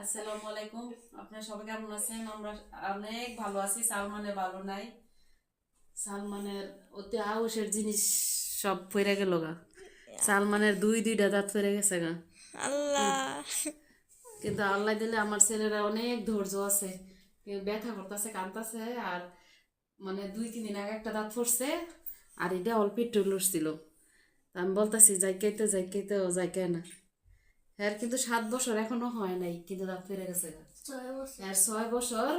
আসসালামু আলাইকুম। আপনারা সবাই কেমন আছেন? আমরা অনেক ভালো আছি। সালমানের ভালো নাই। সালমানের অতি আউশের জিনিস সব পইরা গেল গা। সালমানের দুইটা দাঁত পড়ে গেছে গা। আল্লাহ। কিন্তু আল্লাহ দিলে আমার ছেলেরা অনেক ধৈর্য আছে। ব্যথা করতেছে, কাঁদতেছে। আর মানে 2-3 দিন আগে একটা দাঁত পড়ছে, আর এটা অল্প একটু লড়ছিল। আমি বলতেছি যাইকাইতে ও যাইকায় না। হ্যাঁ, কিন্তু 7 বছর এখনো হয় নাই, কিন্তু দাঁত পড়ে গেছে গা। 6 বছর। আর 6 বছর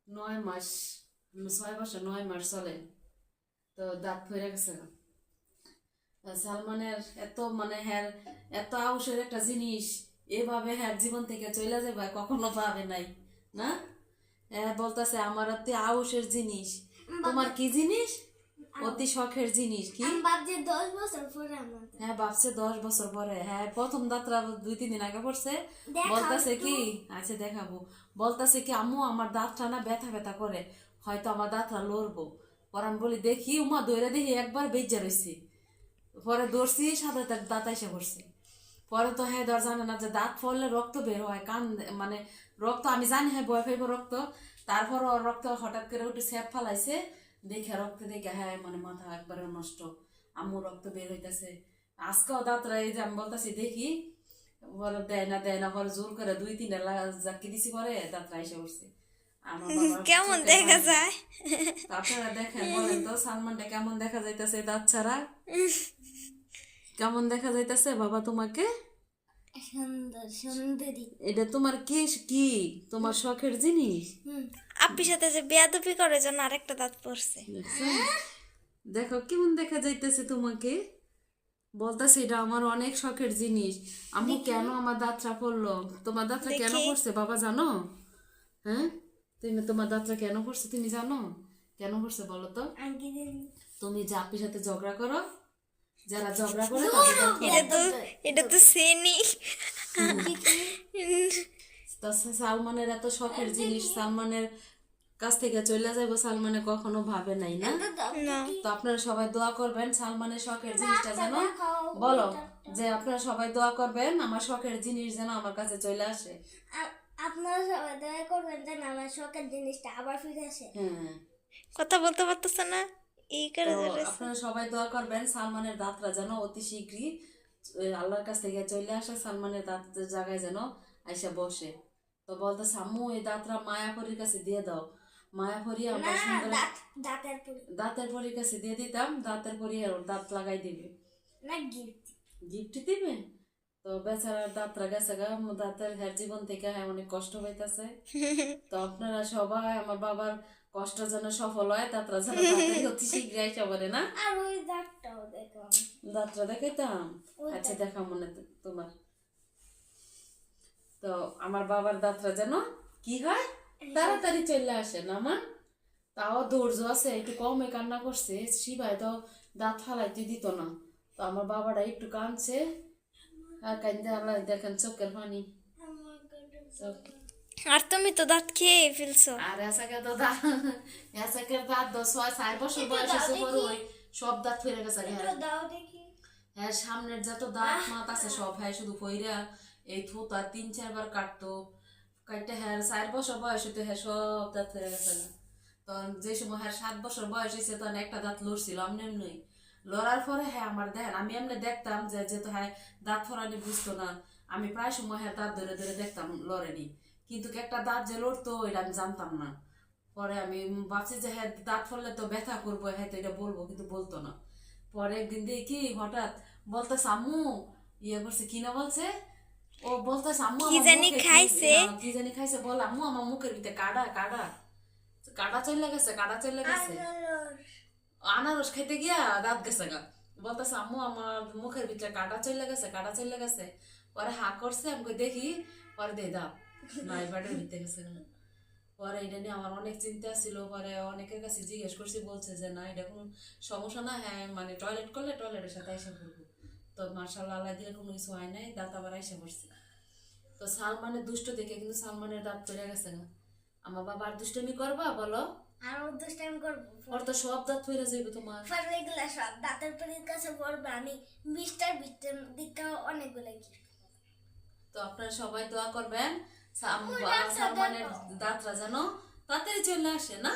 9 মাস, 6 বছর 9 মাস চলে, তো দাঁত ফেরে গেছে না। সালমানের এত মানে হ্যার এত আউশের একটা জিনিস এভাবে হ্যার জীবন থেকে চলে যাবে কখনো ভাবে নাই না। হ্যাঁ বলতেছে আমার অতি আউশের জিনিস। তোমার কি জিনিস? অতি শখের জিনিস কি? আমি ভাবছি 10 বছর পরে আমার হ্যাঁ ভাবছে 10 বছর পরে। হ্যাঁ প্রথম দাঁতরা 2-3 দিন আগে পড়ছে। দেখাও বলতেছে একটু। কি, আচ্ছা দেখাবো। বলতেছে কি আম্মু আমার দাঁতটা না ব্যথা ব্যথা করে, হয়তো আমার দাঁতটা লড়বো। পরে আমি বলি দেখি উমা দৌড়ে দেখি একবার বেজ্জা রয়েছে। পরে দৌড়ছি, সাথে তার দাঁত এসে পড়ছে। পরে তো হ্যাঁ ধর জানে না যে দাঁত ফললে রক্ত বের হয়, কান মানে রক্ত আমি জানি হ্যাঁ ভয় পাইব রক্ত। তারপর ওর রক্ত হঠাৎ করে উঠে স্যাপ ফালাইছে, দেখে রক্ত দেখে হ্যাঁ মানে মাথা একবারে নষ্ট। আম্মু রক্ত বের হইতেছে। আজকেও দাঁতরা এই যে আমি বলতেছি দেখি, বলে দেয় না পরে জোর করে 2-3টা জাকি দিছি, পরে দাঁতরা এসে পড়ছে। আমার বাবার কেমন চোখের দেখা পানি। যায়? তো আপনারা দেখেন, বলেন তো সালমানটা কেমন দেখা যাইতেছে দাঁত ছাড়া? কেমন দেখা যাইতেছে বাবা তোমাকে? সুন্দর সুন্দরী। এটা তোমার কি কি তোমার শখের জিনিস? আপ্পির সাথে যে বেয়াদবি করে জন্য আরেকটা দাঁত পড়ছে। দেখছো? দেখো কেমন দেখা যাইতেছে তোমাকে। বলতেছে এটা আমার অনেক শখের জিনিস। আম্মু কেন আমার দাঁতটা পড়লো? তোমার দাঁতটা কেন দেখি। পড়ছে বাবা জানো? হ্যাঁ, তুমি তোমার দাঁতটা কেন পড়ছে তুমি জানো? কেন পড়ছে বলো তো? আঙ্কি দিন। তুমি যে আপ্পির সাথে ঝগড়া করো, যারা ঝগড়া করে তাদের দাঁত এটা পড়ে। তো এটা তো সেনি। তো সালমানের এত শখের জিনিস সালমানের কাছ থেকে চলে যাবো, সালমানে কখনো ভাবে নাই না। না। তো আপনারা সবাই দোয়া করবেন সালমানের শখের জিনিসটা যেন, বলো যে আপনারা সবাই দোয়া করবেন আমার শখের জিনিস যেন আমার কাছে চলে আসে। আপনারা সবাই দয়া করবেন যেন আমার শখের জিনিসটা আবার ফিরে আসে। হ্যাঁ, কথা বলতে পারতেছে না, এই তো করে ধরেছে। আপনারা সবাই দোয়া করবেন সালমানের দাঁতরা যেন অতি শীঘ্রই আল্লাহর কাছ থেকে চলে আসে, সালমানের দাঁত জায়গায় যেন আইসা বসে। তো বলতে আম্মু এই দাঁতরা মায়াপরীর কাছে দিয়ে দাও। মায়াপরী আমরা সুন্দর দাঁতের পরি দাঁতের পরীর কাছে দিয়ে দিতাম, দাঁতের পরী আর ওর দাঁত লাগাই দিবে। না গিফট। গিফট দিবে। তো বেচারার দাঁতরা গেছে গা, দাঁতের হ্যার জীবন থেকে হ্যাঁ অনেক কষ্ট হইতাছে। তো আপনারা সবাই আমার বাবার কষ্ট যেন সফল হয়, দাঁতরা যেন তাড়াতাড়ি অতি শীঘ্রই আইসা বলে না। আর ওই দাঁতটাও দেখো। দাঁতরা দেখাইতাম। আচ্ছা দেখা মনে তোমার। তো আমার বাবার দাঁতরা যেন কি হয় তাড়াতাড়ি চলে আসে না মা। তাও ধৈর্য আছে, একটু কমে কান্না করছে, শিবাই তো দাঁত ফালাইতে দিত না। তো আমার বাবাটা একটু কাঁদছে, আর কান্দে আল্লাহ দেখেন চোখের পানি। আর তুমি তো দাঁত খেয়ে ফেলছো। আর এসাকে তো দাঁত, এসাকের দাঁত 4 বছর বয়স হয়েছে বড় ওই সব দাঁত ফিরে গেছে। দাও দেখি। হ্যাঁ সামনের যত দাঁত মাত আছে সব হ্যাঁ শুধু ফইরা এই থুতা 3-4 বার কাটতো। কাটতে হ্যাঁ 4 বছর বয়স হইতে হ্যাঁ সব দাঁত ফিরে গেছে না। তখন যে সময় হ্যাঁ 7 বছর বয়স হয়েছে তখন একটা দাঁত লড়ছিল এমনি এমনি। লড়ার পরে হ্যাঁ আমার দেখেন আমি এমনি দেখতাম যে যেহেতু হ্যাঁ দাঁত ফোরানি বুঝতো না, আমি প্রায় সময় হ্যাঁ দাঁত ধরে ধরে দেখতাম লড়েনি। কিন্তু একটা দাঁত যে লড়তো এটা আমি জানতাম না। পরে আমি ভাবছি যে হ্যাঁ দাঁত ফললে তো ব্যথা করবো, হ্যাঁ তো এটা বলবো, কিন্তু বলতো না। পরে একদিন দেখি হঠাৎ বলতেছে আম্মু ইয়ে করছে কিনা বলছে, ও বলতেছে আম্মু কি আমার জানি মুখে খাইছে। কি জানি খাইছে, বল আম্মু আমার মুখের ভিতরে কাটা কাটা কাটা চলে গেছে, কাটা চলে গেছে। আনারস খাইতে গিয়া দাঁত গেছে গা। বলতেছে আম্মু আমার মুখের ভিতরে কাটা চলে গেছে, কাটা চলে গেছে। পরে হা করছে আমাকে দেখি, পরে দে দাঁত নাই বাটের ভিতরে গেছে গা। পরে এটা নিয়ে আমার অনেক চিন্তা ছিল। পরে অনেকের কাছে জিজ্ঞেস করছি, বলছে যে না এটা কোনো সমস্যা না, হ্যাঁ মানে টয়লেট করলে টয়লেটের সাথে এসে পড়বো। তো মার্শাল্লাহ আল্লাহ দিলে কোনো কিছু হয় নাই, দাঁত আবার এসে পড়ছে। তো সালমানের দুষ্ট দেখে কিন্তু সালমানের দাঁত পড়ে গেছে না। আমার বাবা আর দুষ্টমি করবা বলো? আর ও দুষ্টাইম করবো। ওর তো সব দাঁত পড়ে যাইবে তোমার। পরে এগুলা সব দাঁতের পরীর কাছে পড়বে। আমি 20টার দিকটা অনেকগুলো গিফট। তো তো আপনারা সবাই দোয়া করবেন সালমানের দাঁতরা যেন তাড়াতাড়ি চলে আসে না।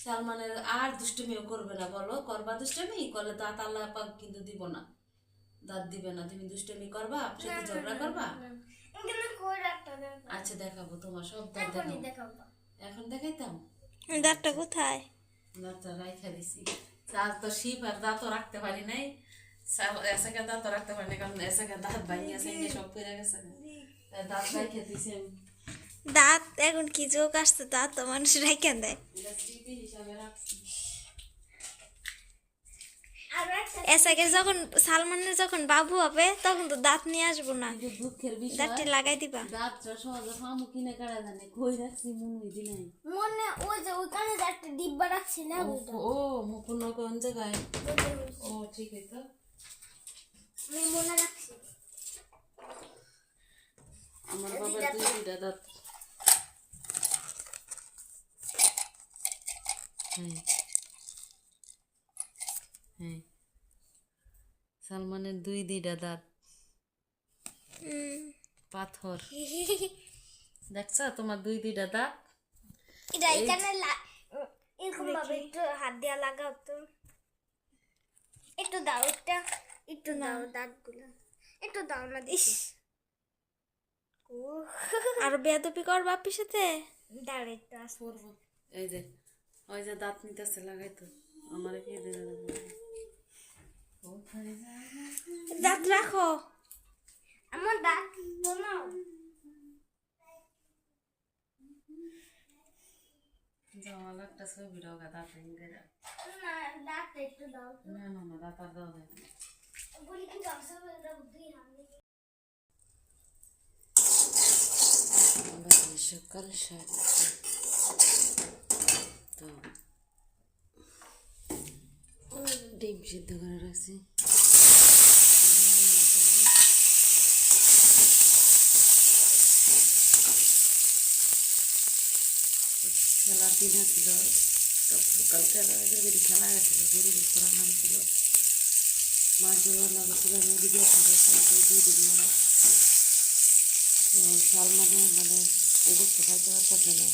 সালমানের আর দুষ্টুমিও করবে না, বলো করবা দুষ্টুমি করলে দাঁত আল্লাহ পাক কিন্তু দিব না, দাঁত দিবে না। তুমি দুষ্টুমি করবা, আপনার সাথে ঝগড়া করবা। আচ্ছা দেখাবো তোমার সব দাঁত দেখাবো। এখন দেখাইতাম দাঁতটা কোথায়? দাঁতটা রাইখা দিছি। আর তো শিব আর দাঁতও রাখতে পারি নাই, এসাকে দাঁতও রাখতে পারি না, কারণ এসাকে দাঁত ভাঙিয়ে আছে সব পড়ে গেছে, দাঁত রাইখা দিছি আমি। দাঁত এখন কি যোগ আসছে, দাঁত তো মানুষ রাইখা দেয়। এটা স্মৃতি হিসাবে রাখছি। এসাকে যখন সালমানের যখন বাবু হবে তখন তো দাঁত নিয়ে আসবো না, কিন্তু দুঃখের বিষয় দাঁতটি লাগাই দিবা। দাঁতটা সহজে ফামু কিনে কাটা জানে কই রাখছি মনে দিই নাই। মনে ওই যে ওইখানে যে একটা ডিব্বা রাখছি না, ও মুকুন কোন জায়গায়? ও ঠিক আছে তো, আমি মনে রাখছি। আমার বাবার দুইটা দাঁত। হ্যাঁ হ্যাঁ, সালমানের দুইটা দাঁত পাথর। দেখছ তোমার দুইটা দাঁত? এটা এখানে এরকম ভাবে একটু হাত দিয়া লাগাও তো, একটু দাও, একটু দাও দাঁতগুলো একটু দাও না দিস। আর বেয়াদবি কর বাপির সাথে, দাঁড়ে একটু করবো। এই যে ওই যে দাঁত নিতেছে লাগাইতো আমার কি দাঁত রাখো, আমার দাঁত তো নাও। জামাল একটা ছবি ঢোকা দাঁত ভেঙে না দাঁত একটু দাও, না না না দাঁত আর দেওয়া যায় না। বলি কি গামছা বলে দুই হাত সকাল 7টা তো ডিম সিদ্ধ করে রাখছি। খেলার দিন ছিল, সকাল খেলা যদি খেলা গেছিল, গরু গোস্ত রান্না ছিল, মাছ রান্না করছিল, মুরগি দিয়ে খাবার 2 দিন ধরে। সালমানে মানে গোস্ত খাইতে পারতেছে না,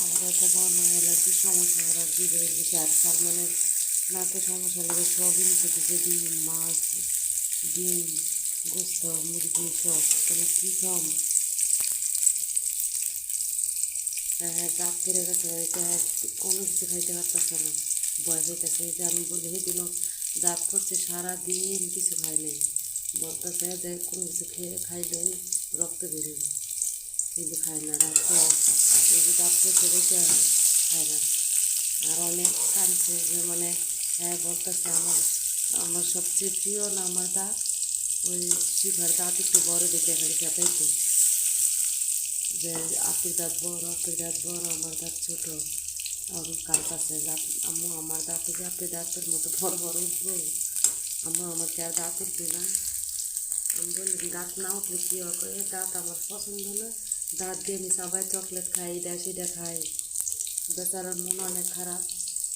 আবার তখন অ্যালার্জির সমস্যা আর দিবে বেশি। আর সালমানের নাকে সমস্যা লেগে সবই নিচে দিকে ডিম মাছ ডিম গোস্ত মুরগি সব, তাহলে কী কম দাঁত পেরে গেছে, কোনো কিছু খাইতে পারতেছে না, বয়স হইতেছে। যে আমি বলি সেদিনও দাঁত পড়ছে সারাদিন কিছু খাই নাই, বলতেছে যে কোনো কিছু খাইলেই রক্ত বেরিয়ে, কিন্তু খায় না। রাত্রে এই যে দাঁত পড়ছে দেখে খায় না। আর অনেক কাঁদছে যে মানে বলতেছে আমার সবচেয়ে প্রিয় না আমার দাঁত, ওই শিভার দাঁত একটু বড় দেখে খালি খেতাইতো, যে আপের দাঁত বড় আমার দাঁত ছোটো। কালকাছে আম্মু আমার দাঁতে যে আপের দাঁতের মতো বড় বড় উঠবো, আম্মু আমার কে আর দাঁত উঠবে না। আমি বলি দাঁত না উঠলে কী হবে, দাঁত আমার পছন্দ না, দাঁত দিয়ে আমি সবাই চকলেট খাই, এটা সেটা খাই। বেচারার মন অনেক খারাপ,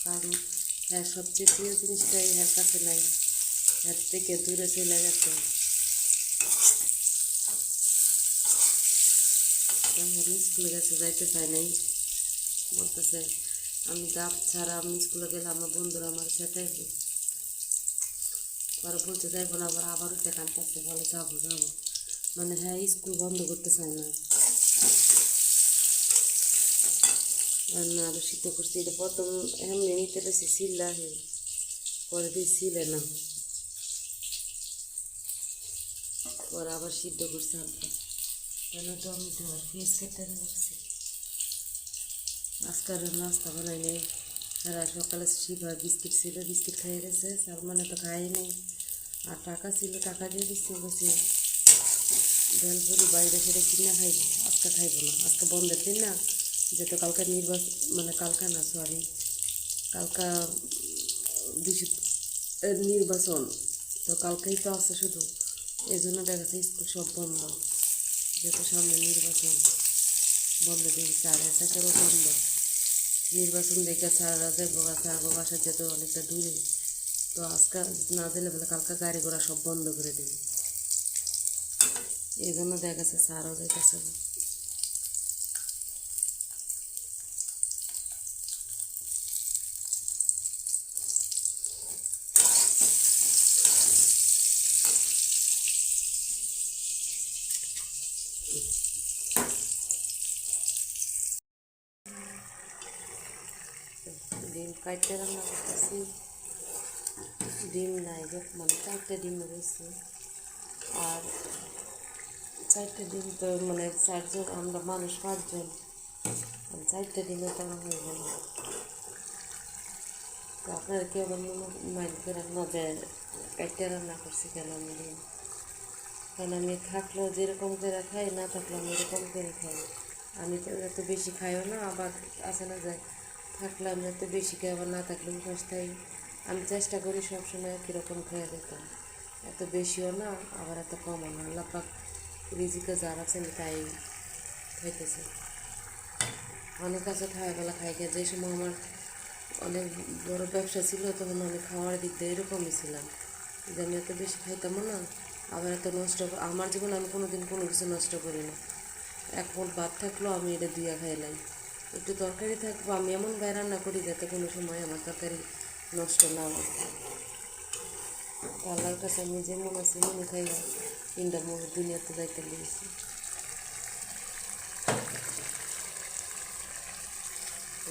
কারণ সবচেয়ে প্রিয় জিনিসটাই এর কাছে নাই, এর থেকে দূরে চলে গেছে। স্কুলে গেছে, যাইতে চাই নাই, বলতেছে আমি দাঁত ছাড়া আমি স্কুলে গেলে আমার বন্ধুরা আমার সেটাইব, পরে বলতে যাইব না, আবার উঠে কানতেছে, বলে যাবো মানে স্কুল বন্ধ করতে চায় না। রান্না আরও সিদ্ধ করছি, এটা প্রথম এমনি নিতে পেরেছি সিল্লা, পরে দিয়ে ছিলে না, পরে আবার সিদ্ধ করছি হালকা, তাহলে টমেটো আর পেঁয়াজ কেটে রাখছি। আজকাল নাস্তা বানাই নেই, সারা সকালে শিবার বিস্কিট ছিল, বিস্কিট খাইয়ে গেছে, সালমানে তো খাই নেই। আর টাকা ছিল, টাকা দিয়ে দিচ্ছি, বলছি বেলপুরি বাইরে সেটা কিনে খাইব, আজকে খাইব না, আজকে বন্ধের দিন না, যেহেতু কালকে মানে কালকা না সরি কালকা নির্বাচন, তো কালকেই তো আছে শুধু, এই জন্য দেখা যাচ্ছে স্কুল সব বন্ধ, যেহেতু সামনে নির্বাচন বন্ধ দিয়েছে। আর এটাকেও বন্ধ, নির্বাচন দেখে ছাড়া যাবো, ছাড়বো বাসা যেতে অনেকটা দূরে, তো আজকে না দিলে বলে কালকে গাড়ি ঘোড়া সব বন্ধ করে দেবে। এই জন্য দেখা গেছে সারও যাইতেছে না। ডিম কাটতে রান্না করতেছি, ডিম নাই গো, মানে 4টে ডিম রয়েছে। আর 4টে ডিম তো মানে 4জন, আমরা মানুষ 5জন, 4টে ডিমে তো আমার হয়ে গেল। তো আপনারা কেউ মাইন্ড করেন না যে কাটতে রান্না করছি কেন আমি ডিম, কারণ আমি থাকলেও যেরকম করে খাই, না থাকলেও আমি এরকম করে খাই। আমি তো এত বেশি খাইও না, আবার আছে না যায় থাকলে আমি এত বেশি খাই, আবার না থাকলে উপাস খাই। আমি চেষ্টা করি সবসময় কীরকম খেয়ে যেতাম, এত বেশিও না আবার এত কমও না। আল্লাহ পাক রিজিকে যা রাখছেন তাই খাইতেছে। অনেক আছে খাওয়াবেলা খাই খেয়ে, যে সময় আমার অনেক বড় ব্যবসা ছিল তখন আমি খাওয়ার দিক দিয়ে এরকমই ছিলাম যে আমি এত বেশি খাইতামও না, আবার এত নষ্ট। আমার জীবনে আমি কোনো দিন কোনো কিছু নষ্ট করি না। এক মুঠ ভাত থাকলেও আমি এটা দিয়ে খাইলাম, একটু তরকারি থাকবো আমি এমন গায়ে রান্না করি যাতে কোনো সময় আমার তরকারি নষ্ট না হয়। আল্লাহর কাছে আমি যে মনে আছে মনে খাইয়া 3টা মুখ দুনিয়াতে যাইতে লেগেছি।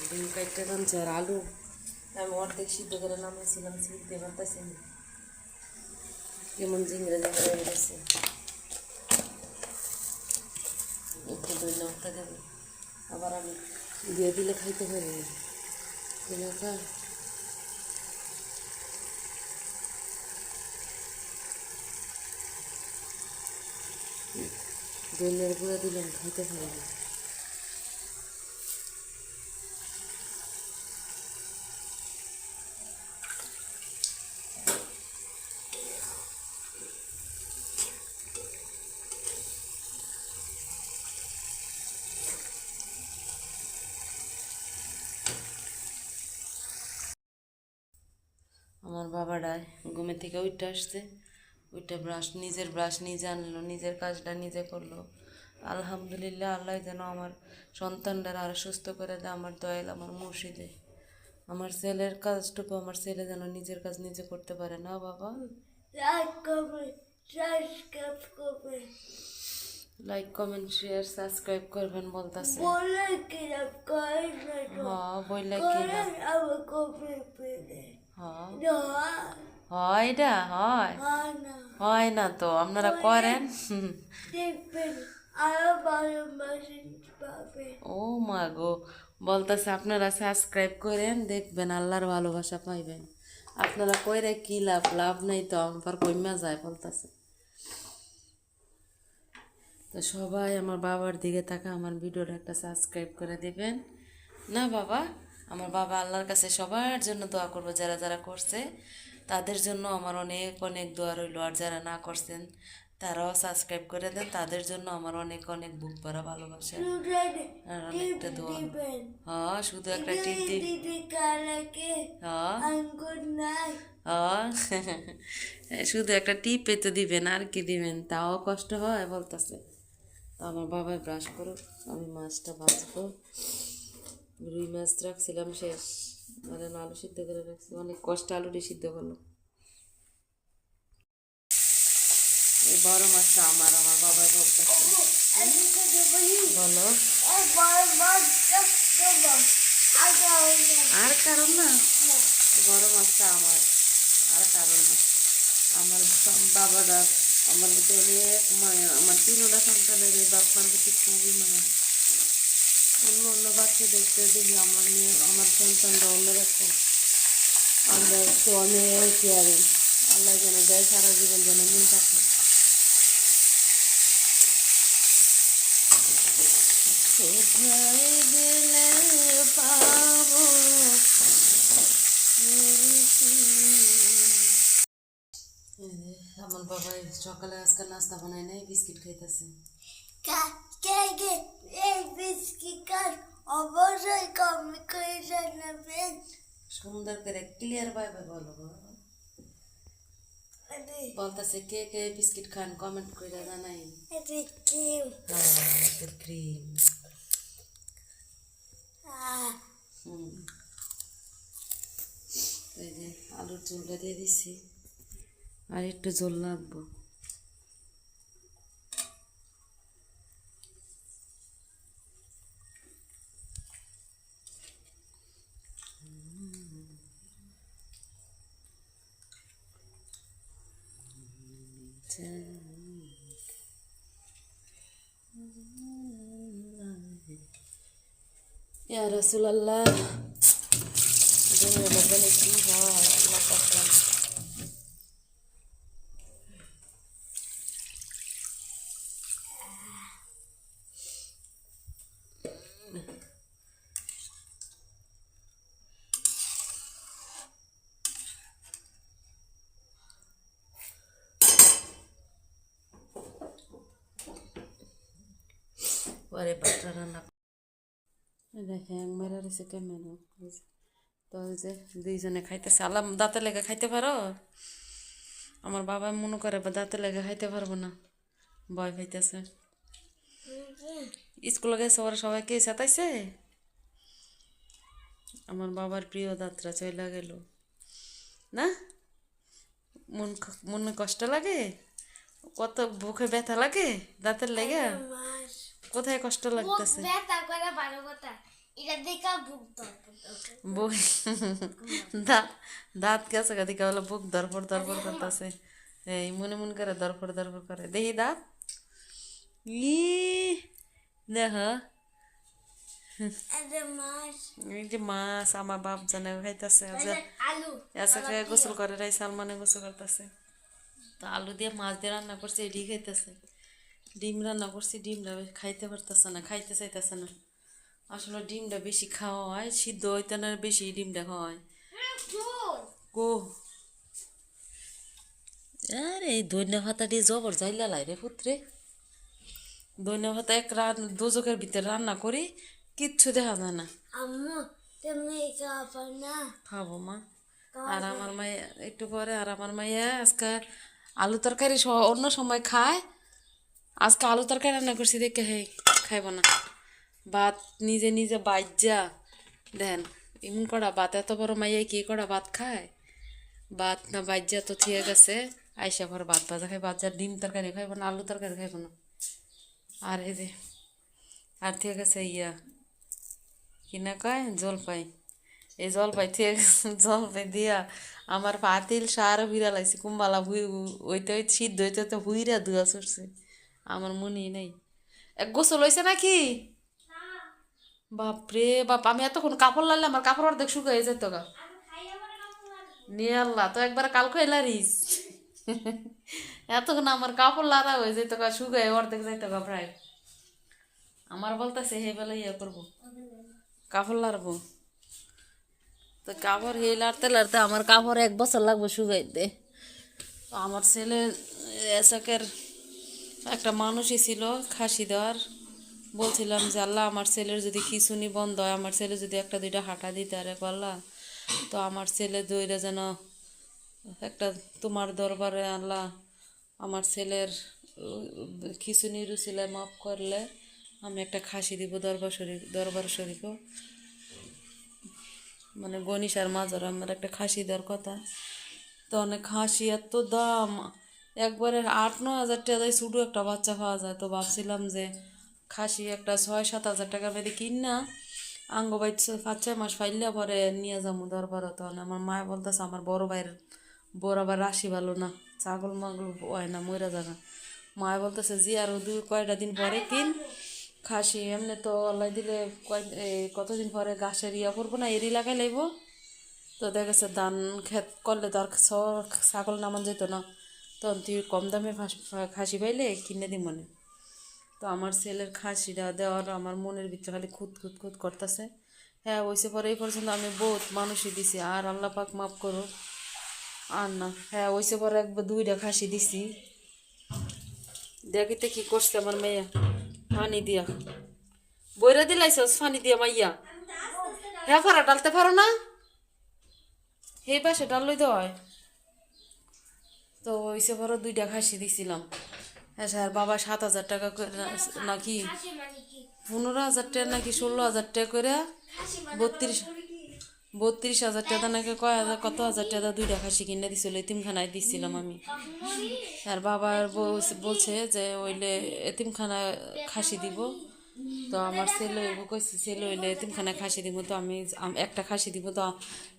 ডিম কাটতে রাঁধছে আর আলু আমি অর্ধেক সিদ্ধ করে নামাইছিলাম, সিদ্ধ পারতেছি না, কেমন জিংড়ে জিংড়ে হয়ে গেছে। একটু দই নাড়তে দেবে, আবার আমি দিয়ে দিলে খাইতে পারি না খা। দইয়ের গুঁড়া দিলাম খাইতে পারি না। আমার বাবাটায় ঘুমে থেকে উঠে আসছে, ওইটা নিজের ব্রাশ নিজে আনলো, নিজের কাজটা নিজে করলো। আলহামদুলিল্লাহ, আল্লাহ যেন আমার সন্তানটার আরও সুস্থ করে দেয়, আমার দয়াল আমার মুর্শিদে। আমার ছেলের কাজটুকু আমার ছেলে যেন নিজের কাজ নিজে করতে পারে। না বাবা, লাইক কমেন্ট শেয়ার সাবস্ক্রাইব করবেন বলতেছে। হ্যাঁ বললে কি না, হয় এটা হয় হয় না তো আপনারা করেন। ও মা গো, বলতেছে আপনারা সাবস্ক্রাইব করেন দেখবেন আল্লাহর ভালোবাসা পাইবেন। আপনারা কইরে কি লাভ, লাভ নাই তো, আমার কইমা যায় বলতেছে। তো সবাই আমার বাবার দিকে তাকা, আমার ভিডিওটা একটা সাবস্ক্রাইব করে দিবেন। না বাবা, আমার বাবা আল্লাহর কাছে সবার জন্য দোয়া করবো, যারা যারা করছে তাদের জন্য আমার অনেক অনেক দোয়া রইল। আর যারা না করছেন তারাও সাবস্ক্রাইব করে দেন, তাদের জন্য আমার অনেক অনেক বুক ভরা ভালোবাসা আর অনেকটা দোয়া। হ্যাঁ শুধু একটা টিপ শুধু একটা টিপে তো দিবেন, আর কি দিবেন, তাও কষ্ট হয় বলতেছে। তো আমার বাবাই ব্রাশ করুক, আমি মাছটা ভাজবো। রুই মাছ রাখছিলাম শেষ, আর আলু সিদ্ধ করে রাখছি, অনেক কষ্টে আলুটি সিদ্ধ করলো। এই বড় মাছটা আমার আমার বাবাই বলতেছে। বলো আর কারণ না, বড় মাছটা আমার, আর কারণ না। আমার বাবারা আমার প্রতি অনেক মায়া, আমার 3টা সন্তানের এই বাপ্পার প্রতি খুবই মায়া। অন্য অন্য বাচ্চা দেখতে দেখি আমার মেয়ে আমার সন্তানরা অন্যরকম, আমরা একটু অনেক কেয়ারিং। আল্লাহ যেন দেয় সারা জীবন যেন মন থাকে। কোথায় গেলে পাবো আমার বাবা সকালে আজকে নাস্তা বানায় নাই, বিস্কিট খাইতেছে। অবশ্যই কমেন্ট করে জানাবেন। সুন্দর করে ক্লিয়ার ভাবে বলো। বলতেছে কে কে বিস্কিট খান কমেন্ট করে জানাই। ক্রিম ক্রিম এই যে আলুর ঝোলটা দিয়ে দিচ্ছি, আর একটু ঝোল লাগবো। ইয়া রাসূলুল্লাহ, দুনিয়া বদলে কি হয় আল্লাহ পাক জানে। পরে পাত্রা রান্না দেখে একবার রয়েছে ক্যামেরা। তো ওই যে দুইজনে খাইতেছে, আল্লাহ দাঁতে লেগে খাইতে পারো? আমার বাবা মনে করে বা দাঁতে লেগে খাইতে পারবো না, ভয় খাইতেছে। স্কুলে গেছে ওরা সবাই কে সাতাইছে, আমার বাবার প্রিয় দাঁতরা চলে গেল না। মনে কষ্ট লাগে, কত বুকে ব্যথা লাগে দাঁতের লেগে, কোথায় কষ্ট লাগতেছে? দাঁত দাঁত গেছে দিকে বলে বুক দরপর দরপর করতেছে, এই মনে মনে করে দরপর দরপর করে। দেখি দাঁত ই দেখ, এই যে মাছ আমার বাপ জানে খাইতেছে, আজকে গোসল করে রাই সালমানে গোসল করতেছে। তো আলু দিয়ে মাছ দিয়ে রান্না করছে, এটি খাইতেছে। ডিম রান্না করছি, ডিমটা খাইতে পারতেছে না, খাইতে চাইতেছে না। আসলে ডিমটা বেশি খাওয়া হয়, সিদ্ধ হইতে না বেশি ডিমটা খাওয়া হয়। কো আরে এই ধনিয়া পাতা দিয়ে জবর জাইলা লাই রে পুত্রে, ধনিয়া পাতা এক দোজকের ভিতরে রান্না করি, কিচ্ছু দেখা যায় না। খাবো মা, আর আমার মাইয়া একটু পরে, আর আমার মাইয়া আজকে আলু তরকারি অন্য সময় খায়, আজকে আলু তরকারি রান্না করছি দেখে হে খাইব না। ভাত নিজে নিজে বাইজা দেন, এমন করা ভাত, এত বড় মাইয়া কি করা ভাত খায়? ভাত না বাইজা তো থিয়ে গেছে, আইসা পর ভাত ভাজা খাই, ভাজা ডিম তরকারি খাইব না, আলু তরকারি খাইব না। আর এই যে আর থিয়ে গেছে ইয়া কি না কয় জলপাই, এই জলপাই থিয়ে গেছে, জলপাই দিয়া আমার পাতিল সার হুইরা লাগছে, কুম্বালা ওইতে সিদ্ধ হইতে তো হুইরা ধুয়া চড়ছে, আমার মনেই নেই। এক গোসল হয়েছে নাকি? বাপরে বাপ, আমি এতক্ষণ কাপড় লাইলে আমার কাপড় অর্ধেক শুকিয়ে যেত গা। নিয়ে আল্লাহ তো একবার কাল খাইলারিস, এতক্ষণ আমার কাপড় লাড়া হয়ে যেত গা, শুকায় অর্ধেক যাইতো গা প্রায়। আমার বলতেছে হে বেলা ইয়ে করবো, কাপড় লাড়বো। তো কাপড় হে লাড়তে লাড়তে আমার কাপড় 1 বছর লাগবে শুকাইতে। তো আমার ছেলে এসকের একটা মানুষই ছিল খাসি দেওয়ার, বলছিলাম যে আল্লাহ আমার ছেলের যদি খিঁচুনি বন্ধ হয়, আমার ছেলে যদি 1-2টা হাঁটা দিতে আরে আল্লাহ, তো আমার ছেলে দইরা যেন একটা তোমার দরবারে আল্লাহ আমার ছেলের খিঁচুনি রুচিলায় মাফ করলে আমি একটা খাসি দিব দরবার শরীফও, মানে গনিসার মাজার আমার একটা খাসি দেওয়ার কথা। তো অনেক খাসি এত দাম, একবারে 8-9 হাজার টাকা দিয়ে ছোটো একটা বাচ্চা পাওয়া যায়। তো ভাবছিলাম যে খাসি একটা 6-7 হাজার টাকা বেঁধে কিন না, আঙ্গ বাইট 5-6 মাস ফাইলে পরে নিয়ে যাবো দরবার। তখন আমার মায় বলতেছে আমার বড় আবার রাশি ভালো না, ছাগল মাগল হয় না, ময়রা জায়গা। মায় বলতেছে জি আরও কয়টা দিন পরে কিন খাসি, এমনি তো আল্লাহ দিলে কতদিন পরে ঘাসের ইয়া করবো না, এরি লাগাই লাইব। তো দেখা গেছে ধান ক্ষেত করলে তো আর ছাগল নামান যেত না, তখন তুই কম দামে খাসি পাইলে কিনে দি মনে। তো আমার ছেলের খাসিটা দেওয়ার আমার মনের ভিতরে খালি খুঁত খুঁত খুঁত করতেছে। হ্যাঁ ওইসে পরে এই পর্যন্ত আমি বহুত মানুষই দিছি, আর আল্লাহ পাক মাফ করো আর না। হ্যাঁ ওইসে পরে 1-2টা খাসি দিছি, দেখিতে কি করছে আমার মেয়া, পানি দিয়া বইরা দিলাইছস পানি দিয়া মাইয়া। হ্যাঁ ফারা ডালতে পারো না, এই পাশে ডাল লই দেওয়া হয়। তো ওইসে বড় 2টা খাসি দিছিলাম। হ্যাঁ স্যার বাবা 7,000 টাকা করে নাকি 15,000 টাকা নাকি 16,000 টাকা করে 32,000 টাকা নাকি কত হাজার টাকা 2টা খাসি কিনে দিছিল, এতিমখানায় দিছিলাম আমি। আর বাবা বলছে যে ওইলে এতিমখানা খাসি দিব। তো আমার ছেলে কইছে ছেলে হইলে এতিমখানা খাসি দিব, তো আমি একটা খাসি দিব। তো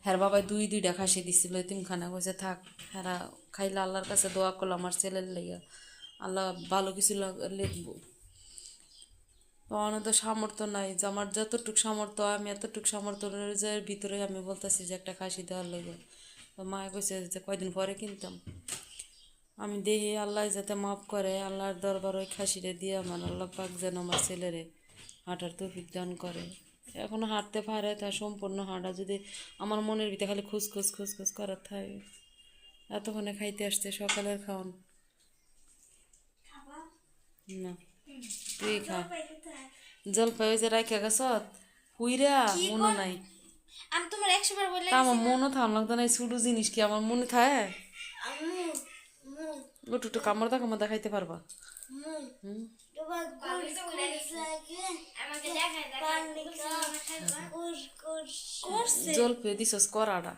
হ্যাঁ বাবা দুইটা খাসি দিছিল এতিমখানা, কইছে থাক হ্যাঁ খাইলে আল্লাহর কাছে দোয়া করলো আমার ছেলের লেগে আল্লাহ ভালো কিছু লিখবো। তো আমার তো সামর্থ্য নাই, যে আমার যতটুকু সামর্থ্য আমি এতটুকু সামর্থ্যের ভিতরে আমি বলতেছি যে একটা খাসি দেওয়ার লেগে। তো মায়ে কইছে যে কয়দিন পরে কিনতাম। আমি দেখি আল্লাহ যাতে মাফ করে, আল্লাহর দরবার ওই খাসিটা দিয়ে আমার আল্লাহ পাক যেন আমার ছেলেরে হাঁটার তৌফিক দান করে। এখনো হাঁটতে পারে, তার সম্পূর্ণ হাঁটা যদি আমার মনের ভিতরে খালি খুস করার থাকে। এতক্ষণে খাইতে আসছে সকালের খাওয়ান না, তুই খা। জলপাই ওই যে রাইখা গেছ হুইরা মনে নাই, আমি তোমার 100 বার বলে তা আমার মনও থাম লাগতো না। ছোটো জিনিস কি আমার মনে থাকে? একটু কামড় খাইতে পারবা। জলপাই দিছস করাটা,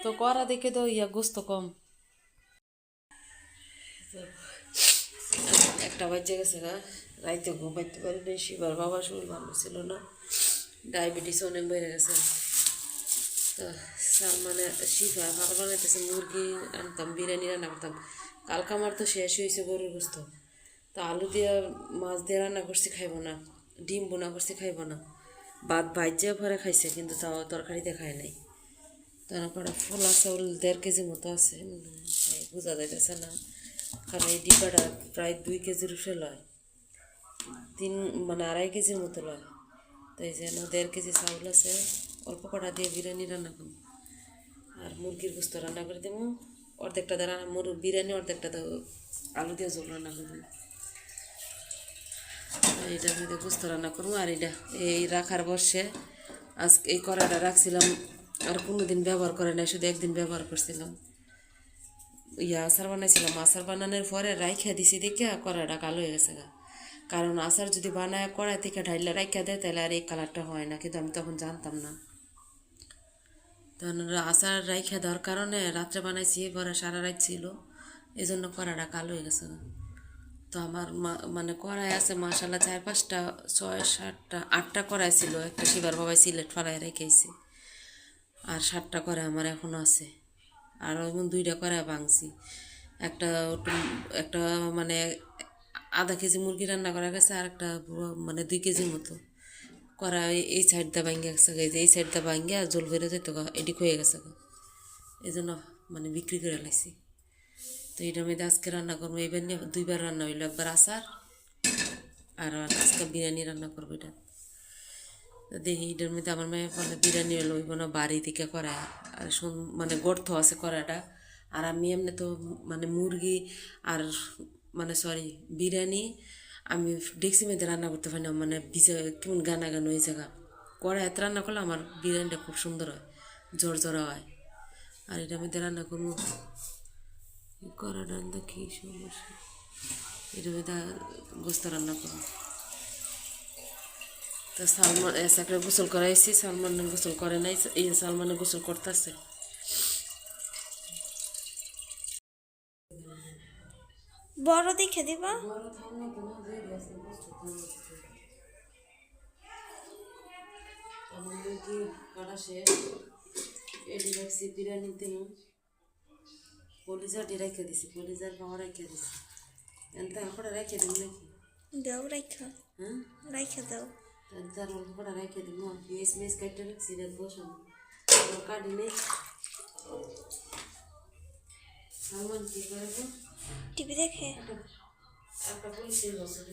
তো করা দেখে তো গোস্ত কম। একটা বাচ্চা গেছে গা, রাইতে ঘুমাইতে পারি না। শিবার বাবার শরীর ভালো ছিল না, ডায়াবেটিস অনেক বেড়ে গেছে। তো মানে শিফা ভালো বানাইতেছে, মুরগি আনতাম, বিরিয়ানি রান্না করতাম। কালকে আমার তো শেষ হয়েছে গরুর গোস্ত, তো আলু দিয়ে মাছ দিয়ে রান্না করছি খাইব না, ডিম বোনা করছি খাইব না, ভাত ভাজ্যা পরে খাইছে কিন্তু তাও তরকারিতে খায় নাই। তারপরে ফোলা চাউল 1.5 কেজি মতো আছে, বোঝা যাইতেছে না, কারণ এই ডিব্বাটা প্রায় 2 কেজির উপরে লয়, 2.5 কেজির মতো লয়। তো এই জন্য 1.5 কেজি চাউল আছে, অল্প কটা দিয়ে বিরিয়ানি রান্না করব। আর মুরগির গোস্ত রান্না করে দেবো, অর্ধেকটা দিয়ে বিরিয়ানি, অর্ধেকটা আলু দিয়ে ঝোল রান্না করবো। এইটার মধ্যে গোস্ত রান্না করবো। আর এটা এই রাখার বসে আজকে এই কড়াটা রাখছিলাম, আর কোনো দিন ব্যবহার করে নাই, শুধু একদিন ব্যবহার করছিলাম। আচার বানাইছিলাম, আচার বানানোর পরে রাইখা দিছি দেখে কড়াটা কালো হয়ে গেছে গা। কারণ আচার যদি বানায় কড়াই থেকে ঢাইলে রাইখা দেয় তাহলে আর এই কালারটা হয় না, কিন্তু আমি তখন জানতাম না। তখন আচার রাইখা দেওয়ার কারণে রাত্রে বানাইছি, পরে সারা রাত ছিল, এই জন্য কড়াটা কালো হয়ে গেছে। তো আমার মানে কড়াই আছে মাশাল্লাহ 4, 5টা, 6, 7টা, 8টা কড়াই ছিল। একটা শিবার বাবাই সিলেট ফাড়াই রেখেছি, আর 7টা কড়াই আমার এখনও আছে। আর ওই 2টা কড়াই ভাঙছি। একটা মানে আধা কেজি মুরগি রান্না করা গেছে, আর একটা মানে 2 কেজির মতো কড়াই এই সাইডটা ভাঙ্গা গেছে, এই সাইডটা ভাঙ্গা জল বেরো যেত গা, এদিক হয়ে গেছে গা, এই জন্য মানে বিক্রি করে লাইছি। তো এটার মধ্যে আজকে রান্না করবো, এবার নিয়ে 2বার রান্না হইলো, একবার আচার আর আজকে বিরিয়ানি রান্না করবো। এটা দেখি এটার মধ্যে আমার মেয়ে বলে বিরিয়ানি হলো ওইব না, বাড়ি থেকে করা, আর মানে গর্ত আছে করাটা। আর আমি এমনি তো মানে মুরগি আর মানে সরি বিরিয়ানি আমি ডেক্সি মেয়েদের রান্না করতে পারি না, মানে কেমন গানা গান ওই জায়গা কড়াইতে রান্না করলে আমার বিরিয়ানিটা খুব সুন্দর হয়, জোর হয়। আর এটার মধ্যে রান্না করবো করা রান্না কি সমস্যা, এটার মধ্যে গোস্ত রান্না করবো। তো সালমান এসাকে গোসল করাইছি, সালমান গোসল করে নাই, এই সালমানে গোসল করতেছে। বড় দেখে দিবা। বিরিয়ানি দিন পলিজাটি রেখে দিছি, পলিজার পাওয়া রেখে দিছি, এনতে করে রেখে দিন নাকি দাও রাইখা, হ্যাঁ রাইখা দাও। তার অল্প করে রেখে দিব, পিস মিস কাটতে রাখছি, বসানো কাটি নেই। সালমান কি করে টিভি দেখে, একটা পলিসির বছর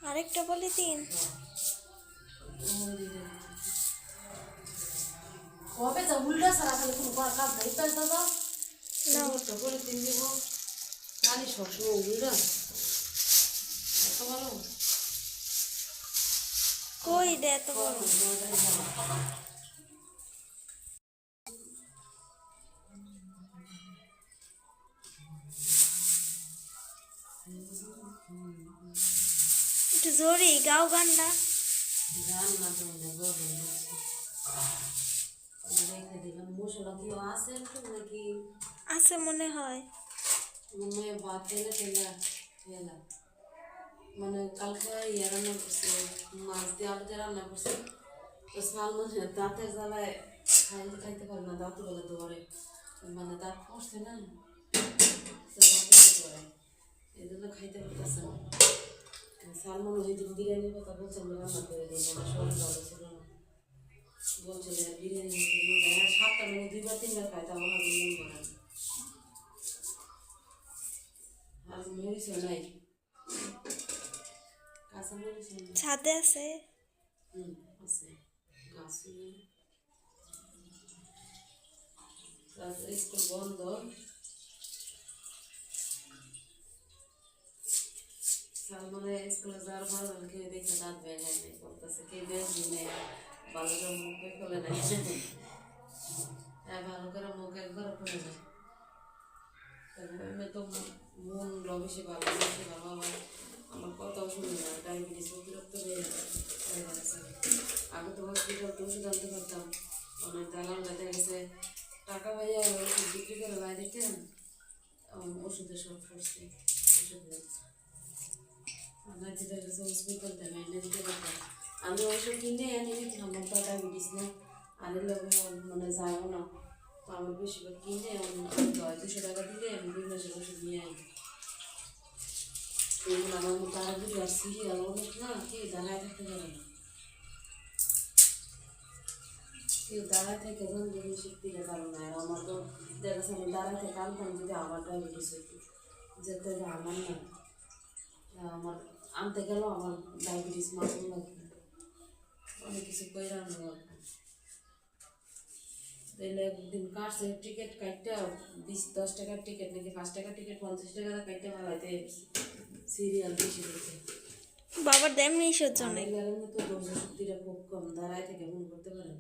আরেকটা বলে দিন। কবে যা উল্টা সারা খালি কোনো কাজ নাই, তাই দাদা না তো বলে দিন দিব খালি সবসময় উল্টা এত ভালো কই দে এত বড়। একটু জোরে গাও গানটা। গান না তোমাদের গরম হচ্ছে রেখে দিলাম। মশলা কি আছে একটু নাকি? আছে মনে হয়। মনে হয় ভাত তেলে তেলে খেলাম। মানে কালকে ইয়ে রান্না করছে, মাছ দিয়ে আলু দিয়ে রান্না করছে। তো সালমান দাঁতের জ্বালায় খাইতে পারে না, দাঁত বলে ধরে, মানে দাঁত পড়ছে না, তো দাঁতে ধরে, এই জন্য খাইতে পারতেছে না। সালমান ওই দিন বিরিয়ানির কথা বলছে, আমি রান্না করে দিই, আমার শরীর ভালো ছিল না, বলছে যে বিরিয়ানি 7টা মানে 2-3বার খাইতে আমার মন করে না। আর মরিচও নাই, কাঁচা মরিচও নাই। ছাদে আছে। আছে গাছ নেই। তারপরে স্কুল বন্ধ, মানে স্কুলে যাওয়ার ভালো কেউ দেখে দাঁত বের হয় নাই, বলতেছে কেউ বেশি নেই, ভালো করে মুখে খুলে নেয়, হ্যাঁ ভালো করে মুখ একবার খুলে নেয়। তো মন বেশি ভালো, বেশি ভালো, আমার কথাও শুনে না, ডায়াবেটিস অতিরিক্ত হয়ে গেছে। আগে তো হসপিটাল তো ওষুধ আনতে পারতাম, অনেক দালাল দেখা গেছে টাকা পাইয়া ওষুধ বিক্রি করে বাইরে দিতেন, ওষুধের সব করছে, ওষুধের আমার যেটা গেছে হসপিটাল দেবে এনে দিতে পারতাম। আমি ওষুধ কিনে এনে দিতাম, আমার তো ডায়াবেটিস না, আরে লোক মানে যাবো না, তো আমার বেশিরভাগ কিনে আমি 200 টাকা দিলে আমি 2 মাসের ওষুধ নিয়ে আনি। এগুলো আমার মতো আর দুটো আর সিরিয়াল অনেক না, কেউ দাঁড়ায় থাকতে পারে না, কেউ দাঁড়ায় থেকে রঞ্জনী শিখতে পারে না। আর আমার তো দেখা যাচ্ছে আমি দাঁড়ায় থেকে আনতাম, যদি আমার ডায়াবেটিস হতো, যেতে আমার না, আমার আনতে গেলেও আমার ডায়াবেটিস মাখন লাগবে, অনেক কিছু করে আনবো। তাহলে একদিন কাটছে টিকিট কাটতে 10 টাকার টিকিট নাকি 5 টাকার টিকিট 50 টাকা কাটতে পারাইতে সিরিয়াল বেশি দিতে। বাবার দেমনি সহ্য নেই। তো ধৈর্য শক্তিটা খুব কম, দাঁড়ায় থেকে মন করতে পারে না।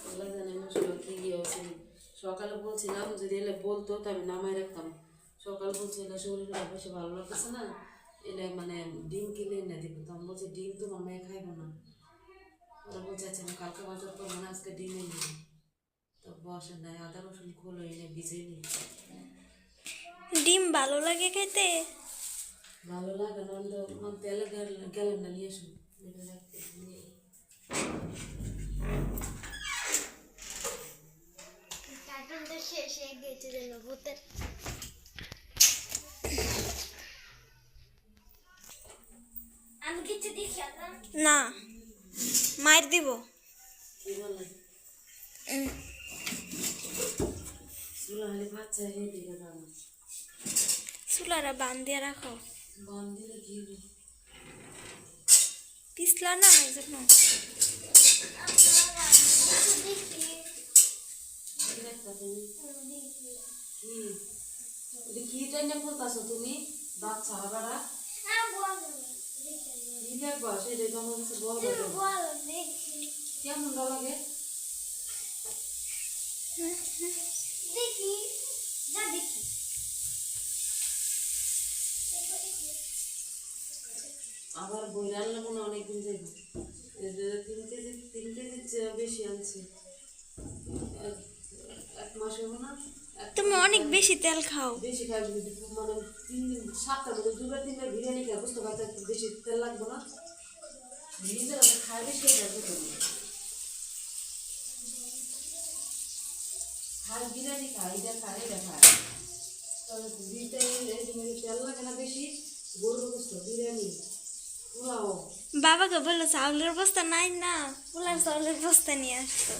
আল্লাহ জানে মশলা কি আছে। সকালে বলছিলাম যদি এলে বলতো তো আমি নামাই রাখতাম, সকাল বলছে এলে শরীরটা বেশি ভালো লাগতেছে না, এলে মানে ডিম কিনে এনে দিব, তো আমি বলছি ডিম তো মামাই খাইব না, ওরা বলছে আচ্ছা আমি কালকে বাজার করবো না, আজকে ডিম এনে দিই। তো বসে নাই, আদা রসুন খোলো এনে ভিজে নিই। ডিম ভালো লাগে খেতে? ভালো লাগে না, তেলে গেলেন না, নিয়ে আসুন কার্টুনটা শেষ হয়ে গেছে যেন ভূতের। আমি কিছু দেখি না, মার দিব। কি বলে চুলা হলে বাচ্চা হয়ে দিকে দাঁড়া, চুলারা বান্ধিয়া রাখো, বান দিলে কি পিছলা না এই জন্য। কি টাইনে বলতেছো তুমি? দাঁত ছাড়া বেড়া কি দেখবা, সেটাই তো আমার কাছে বলবো কেমন লাগে। দেখি যা দেখি আবার বই রান্না মনে অনেকদিন যাইব, 3 কেজি বেশি আনছে, 1 মাস হবো না। তুমি অনেক বেশি তেল খাও। বেশি খাই মানে 3 দিন 7টা মানে 2-3বার বিরিয়ানি খাই, বুঝতে পারছি একটু বেশি তেল লাগবো না, নিজেরা খাই বেশি খাই বিরিয়ানি খাই, এটা খাই এটা খাই, তবে তেল লাগে না বেশি, গরুর গোস্ত বিরিয়ানি পোলাও। বাবাকে বললো চাউলের বস্তা নাই না, পোলার চাউলের বস্তা নিয়ে আসতো।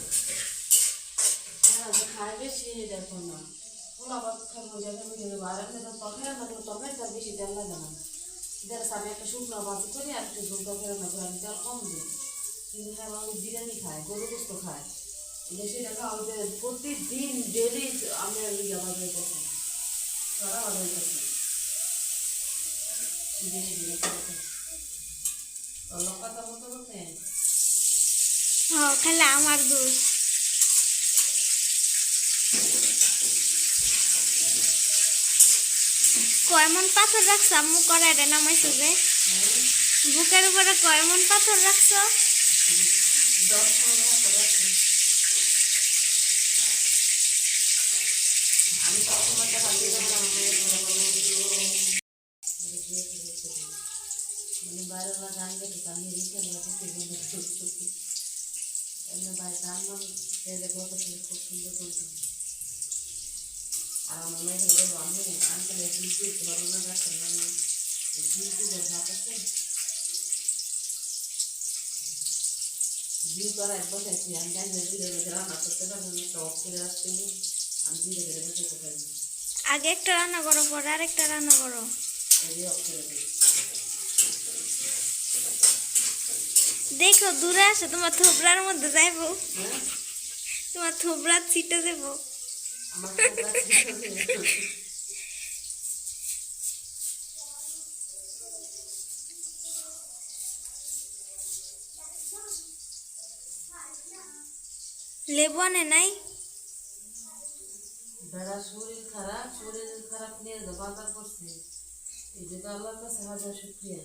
হ্যাঁ খাই বেশি দেখো না, পোলাও ভাত খাই মজা খাই মজা দেবো, আর আপনি তো তরকারি রান্না করলে তরকারি তার বেশি তেল লাগে না, দেড় আমি একটা শুকনো ভাজি করি আর একটু ঝোল তরকারি রান্না করি, আমি তেল কম দিই, কিন্তু হ্যাঁ আমি বিরিয়ানি খাই, গরুর গোস্ত খাই, সেটা খাওয়া প্রতিদিন ডেলি আমি আবার হইতেছি তারা আবার হইতেছি কথা বলতে বলতে খালি আমার দোষ। কয়মন পাথর রাখছো আম্মু কড়াইটা নামাইছো যে বুকের উপরে কয়মন পাথর রাখছো 10 মন করে রাখছি। আমি সবসময় টাকা দিয়ে দিলাম মানে বাইরে গান গেছে আমি রিক্সা লাগতে এমনি ভাই গান মান পেলে কত খুব সুন্দর করতো আর আমার মেয়ে বলবো আমি আনকালে দিতে ভালো না রাখতাম না দিতে যে ভাত আছে দিন করা এক বসাইছি আমি জানি না ধীরে ধীরে রান্না করতে পারবো না একটা অফ করে আসতে আমি ধীরে ধীরে বসাইতে পারবো আগে একটা রান্না করো পরে আরেকটা রান্না করো এই অফ করে দিই দেখো দূরে আসো তোমার থোবরার মধ্যে যাইবো হ্যাঁ তোমার থোবরার ছিটে যাবো আমার লেবু আনে নাই বেড়া শরীর খারাপ নিয়ে বাজার করছে এই যে আল্লাহর কাছে হাজার শুক্রিয়া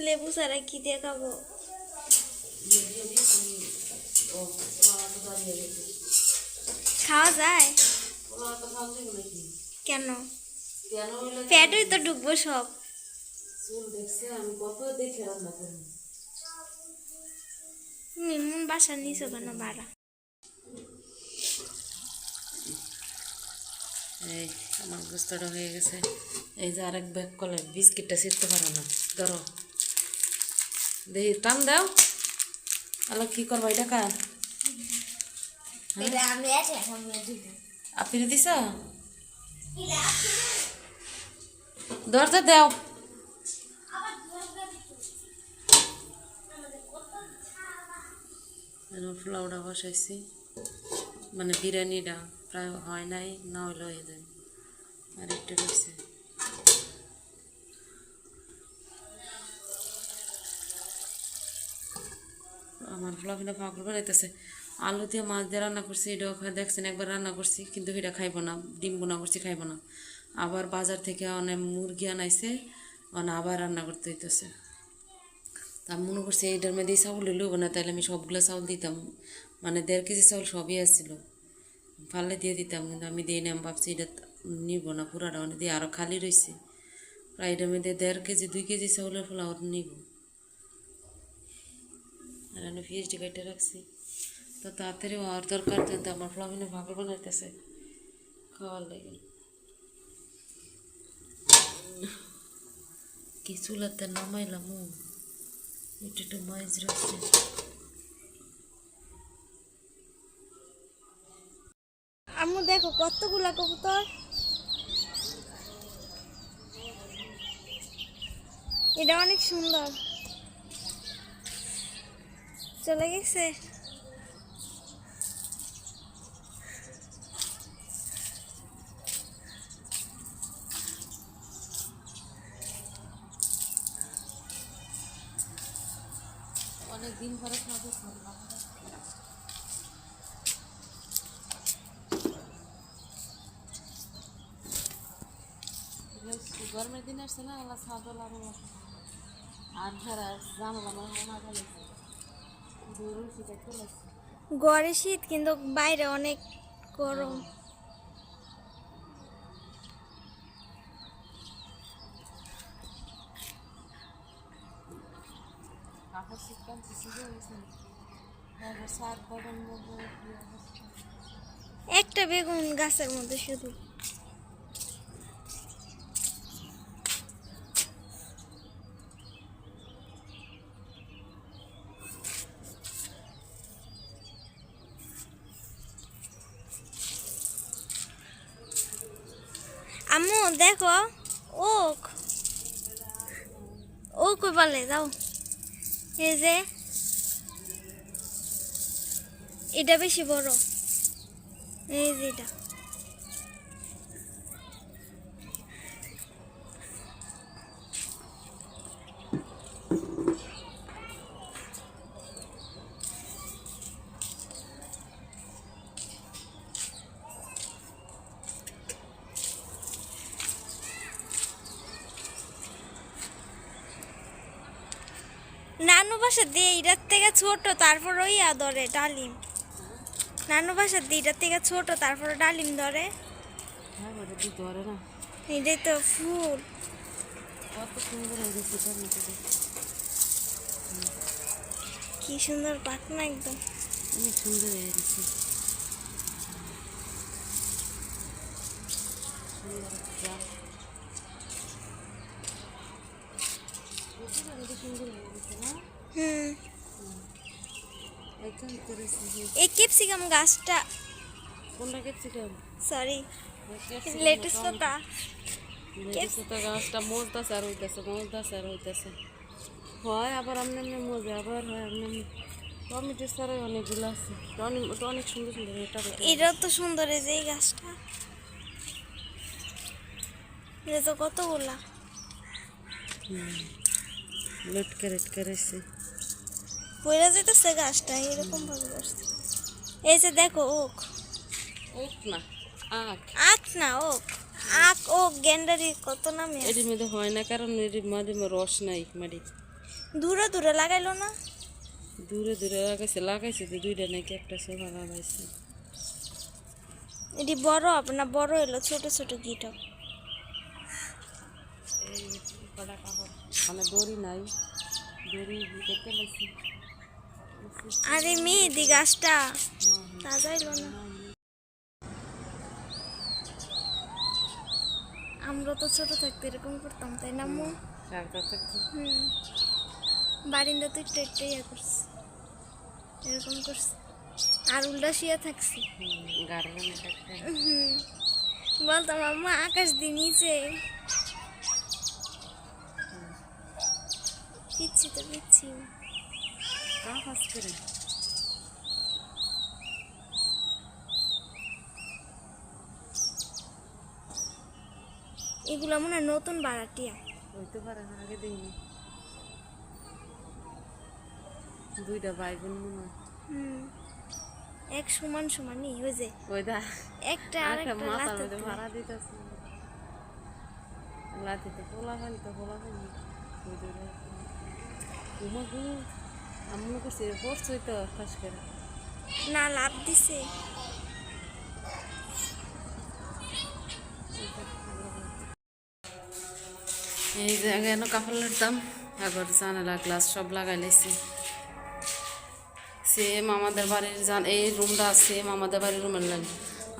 লেবু ছাড়া কি দিয়ে খাবো দিয়ে দিয়ে দিই আমি ও মামা তো দাঁড়িয়ে গেছে খাওয়া যায় ওরা তো খাওয়া যাবে নাকি কেন কেন হইলে পেটই তো ঢুকবো সব চুল দেখছে আমি কত দেখে রান্না করি নিমন বাসা নিছো কেন বাড়া এই আমার গোস্তটা হয়ে গেছে এই যে আরেক ব্যাগ কলে বিস্কিটটা ছিঁড়তে পারো না ধরো দেখি টান দাও আলো কি করবো এটা কার আপনি দিছ দরজা দাও পোলাওটা বসাইছি মানে বিরিয়ানিটা প্রায় হয় নাই না হইলে হয়ে যায় আর একটু রয়েছে আমার পোলাপিনা পাগল বানাইতেছে আলু দিয়ে মাছ দিয়ে রান্না করছি এটাও দেখছেন একবার রান্না করছি কিন্তু এটা খাইব না ডিম বোনা করছি খাইব না আবার বাজার থেকে অনেক মুরগি আনাইছে মানে আবার রান্না করতে হইতেছে তা আমি মনে করছি এইটার মধ্যে চাউল লইব না তাহলে আমি সবগুলো চাউল দিতাম মানে 1.5 কেজি চাউল সবই আসছিল ফালে দিয়ে দিতাম কিন্তু আমি দিই না আমি ভাবছি এটা নিব না পুরাটা মানে দিয়ে আরও খালি রয়েছে প্রায় এটার মধ্যে 1.5 কেজি 2 কেজি চাউলের পোলাও নিব আর আমি পিএইচডি কাইটে রাখছি তো তাড়াতাড়ি হওয়ার দরকার কিন্তু আমার ফ্লামিনে ভাগল বানাইতেছে খাওয়ার লাগে কি চুলাতে নামাইলাম একটু মাইজ রাখছে আম্মু দেখো কতগুলা কবুতর এটা অনেক সুন্দর চলে গেছে অনেক দিন পরে খাবো গরমের দিন আসছে না আল্লাহ সাদল আরো আর ধারা জানলা মা গেলে দূর শীতে চলে ঘরে শীত কিন্তু বাইরে অনেক গরম কাপড় শীতকাল শিখে গেছে সাত বদন একটা বেগুন গাছের মধ্যে শুধু আম্মু দেখো ওক ও কই বলে যাও এই যে এটা বেশি বড় এই যে এটা বাসার দিয়ে এটার থেকে ছোট, তারপর ওই ধরে ডালিম। নানু বাসার দিয়ে এটার থেকে ছোট, তারপর ডালিম ধরে। হ্যাঁ ওটা দিতে পারে না। এটাই তো ফুল। কত সুন্দর হয়ে গেছে টমেটো। কি সুন্দর পাকনা একদম। অনেক সুন্দর হয়ে গেছে। হুম, একদম করেছি। এই ক্যাপসিকাম গাছটা, কোনটা ক্যাপসিকাম? সরি লেটুস পাতা। লেটুসটা গাছটা মরতেছে আর হইতেছে, মরতেছে আর হইতেছে। হয় আবার আমনে আমনে মজা, আবার হয় আমনে আমনে। টমেটো ছাড়াই অনেকগুলো আছে। ওটা অনেক সুন্দর সুন্দর। এটাও তো সুন্দর, এই যে এই গাছটা, এটা তো কতগুলা। লটকে লটকে রয়েছে। পড়ে যেতেছে গাছটা, এরকম ভাবে করছে। এই যে দেখো ওক, ওক না আখ। আখ না ওক, আখ ওক গেন্ডারি কত নামে আছে। এটির মধ্যে হয় না, কারণ এটির মাঝে রস নাই মাটি। দূরে দূরে লাগাইলো না? দূরে দূরে লাগাইছে তো দুইটা নাকি একটা সোফা লাগাইছে। এটি বড় হবে না, বড় হলো ছোট ছোট গিটক। এই কটা কাপড় মানে দড়ি নাই, দড়ি করতে লাগছে। আরে মেহেদি গাছটা তাজাইলো না। আমরা তো ছোট থাকতে এরকম করতাম, তাই না মু? হুম, বারিন্দা তো একটু একটু ইয়ে করছে, এরকম করছে, আর উল্টা শুয়ে থাকছি। হুম, বলতাম আম্মা আকাশ দিয়ে নিচে পিচ্ছি তো পিচ্ছি। এগুলো মনে হয় নতুন বাড়াটিয়া। হইতে পারে না, আগে দেখিনি। দুইটা ভাই বোন মনে হয়। হুম, এক সমান সমানই ওই যে ওই দা একটা আর একটা একটা মাথার লাথি মধ্যে দিলে। ভাড়া দিতেছে। লাঠিতে পোলা পানি তো পোলা পানি। ঘুমাগু আমি মনে করছি পড়ছই তো খাস করে। না লাভ দিছে। এই জায়গায় কাপড় লাড়তাম, একবার জানালা গ্লাস সব লাগাই লাইছি। সেম আমাদের বাড়ির এই রুমটা সেম আমাদের বাড়ির রুমের লাগে।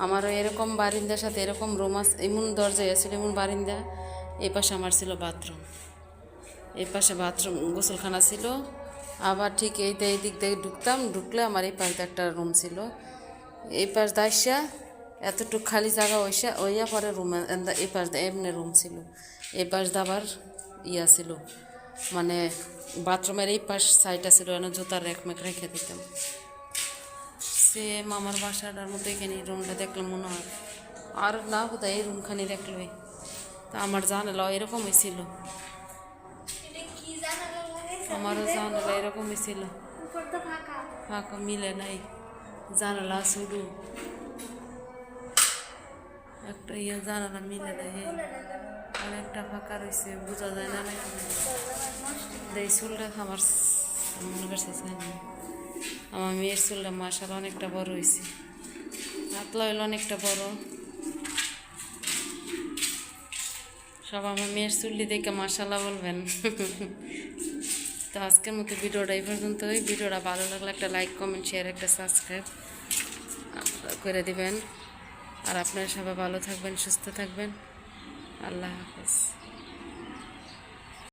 আমারও এরকম বারিন্দার সাথে এরকম রুম আছে, এমন দরজায় আছিল এমন বারিন্দা। এই পাশে আমার ছিল বাথরুম, এই পাশে বাথরুম গোসলখানা ছিল। আবার ঠিক এই দিক দিয়ে ঢুকলে আমার এই পাশে একটা রুম ছিল। এই পাশ দাইসা এতটুকু খালি জায়গা ওইয়া পরে রুম, এই পাশ দিয়ে এমনি রুম ছিল। এই পাশ দিয়ে আবার ইয়া ছিল, মানে বাথরুমের এই পাশ সাইডটা ছিল, জুতার রেখ মেখ রেখে দিতাম। সেম আমার বাসাটার মতো এখানে রুমটা দেখলাম মনে হয়। আর না কোথায় এই রুমখানি দেখলই তা আমার জানালা এরকমই ছিল। আমারও জানালা এরকমই ছিল, ফাঁকা মিলে নাই জানালা শুধু একটা জানালা মিলে নাই, অনেকটা ফাঁকা রয়েছে, বোঝা যায় না নাকি। এই চুলটা আমার মনে করছে আমার মেয়ের চুলটা মাসাল অনেকটা বড় হয়েছে, পাতলা হইলো অনেকটা বড়। সব আমার মেয়ের চুল্লি দেখে মাশাআল্লাহ বলবেন। তো আজকের মতো ভিডিওটা এই পর্যন্তই। ভিডিওটা ভালো লাগলে একটা লাইক কমেন্ট শেয়ার একটা সাবস্ক্রাইব করে দিবেন। আর আপনারা সবাই ভালো থাকবেন, সুস্থ থাকবেন। আল্লাহ হাফেজ।